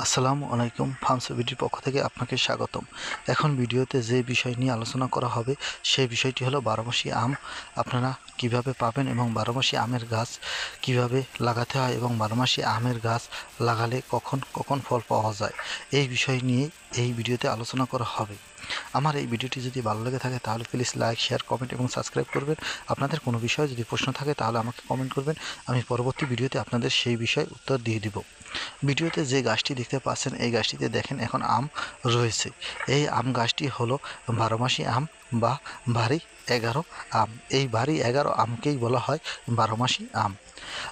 আসসালামু আলাইকুম। ফার্মস ভিডিওর পক্ষ থেকে আপনাকে স্বাগতম। এখন ভিডিওতে যে বিষয় নিয়ে আলোচনা করা হবে সেই বিষয়টি হলো বারোমাসি আম আপনারা কিভাবে পাবেন এবং বারোমাসি আমের গাছ কিভাবে লাগাতে হয় এবং বারোমাসি আমের গাছ লাগালে কখন কখন ফল পাওয়া যায়, এই বিষয় নিয়ে এই ভিডিওতে আলোচনা করা হবে। আমার এই ভিডিওটি যদি ভালো লেগে থাকে তাহলে প্লিজ লাইক, শেয়ার, কমেন্ট এবং সাবস্ক্রাইব করবেন। আপনাদের কোনো বিষয়ে যদি প্রশ্ন থাকে তাহলে আমাকে কমেন্ট করবেন, আমি পরবর্তী ভিডিওতে আপনাদের সেই বিষয়ে উত্তর দিয়ে দিব। ভিডিওতে যে গাছটি দেখতে পাচ্ছেন এই গাছটিতে দেখেন এখন আম রয়েছে। এই আম গাছটি হলো বারোমাসি আম বা ভারী 11 আম। এই ভারী 11 আমকেই বলা হয় বারোমাসি আম।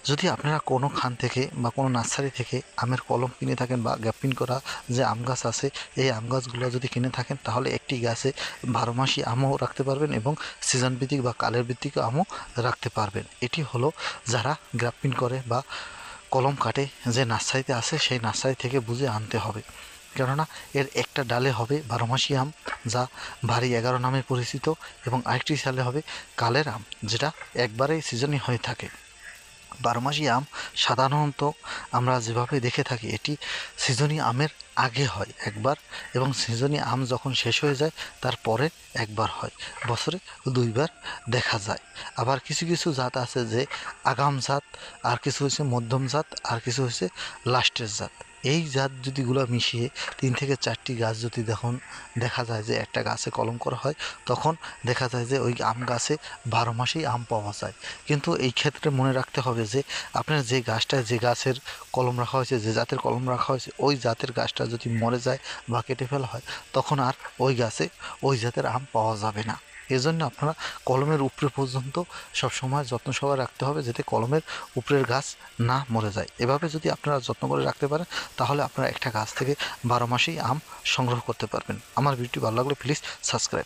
যদি আপনারা কোনো খান থেকে বা কোনো নার্সারি থেকে আমের কলম কিনে থাকেন বা গ্যাপিং করা যে আম গাছ আছে এই আম গাছগুলো যদি কিনে থাকেন তাহলে একটি গাছে বারোমাসি আমও রাখতে পারবেন এবং সিজন ভিত্তিক বা কালের ভিত্তিক আমও রাখতে পারবেন। এটি হলো যারা গ্রাফটিং করে বা কলম কাটে যে নার্সারিতে আসে সেই নার্সারি থেকে বুঝে আনতে হবে, কেননা এর একটা ডালে হবে বারোমাসি আম যা ভারী 11 নামে পরিচিত এবং আরেকটি ডালে হবে কালের আম যেটা একবারেই সিজনই হয়ে থাকে। বারোমাসি আম সাধারণত আমরা যেভাবে দেখে থাকি এটি সিজনি আমের আগে হয় একবার এবং সিজনি আম যখন শেষ হয়ে যায় তারপরে একবার হয়, বছরে 2বার দেখা যায়। আবার কিছু কিছু জাত আছে যে আগাম জাত, আর কিছু হচ্ছে মধ্যম জাত, আর কিছু হচ্ছে লাস্টের জাত। এই জাত যদিগুলো মিশিয়ে 3 থেকে 4টি গাছ যদি দেখা যায় যে একটা গাছে কলম করা হয় তখন দেখা যায় যে ওই আম গাছে 12 মাসেই আম পাওয়া যায়। কিন্তু এই ক্ষেত্রে মনে রাখতে হবে যে আপনার যে গাছটায় যে গাছের কলম রাখা হয়েছে, যে জাতের কলম রাখা হয়েছে ওই জাতের গাছটা যদি মরে যায় বা কেটে ফেলা হয় তখন আর ওই গাছে ওই জাতের আম পাওয়া যাবে না। এজন্য আপনারা কলমের উপরে পর্যন্ত সবসময় যত্ন সহকারে রাখতে হবে যাতে কলমের উপরের গাছ না মরে যায়। এভাবে যদি আপনারা যত্ন করে রাখতে পারেন তাহলে আপনারা একটা গাছ থেকে 12 মাসেই আম সংগ্রহ করতে পারবেন। আমার ভিডিওটি ভালো লাগলে প্লিজ সাবস্ক্রাইব।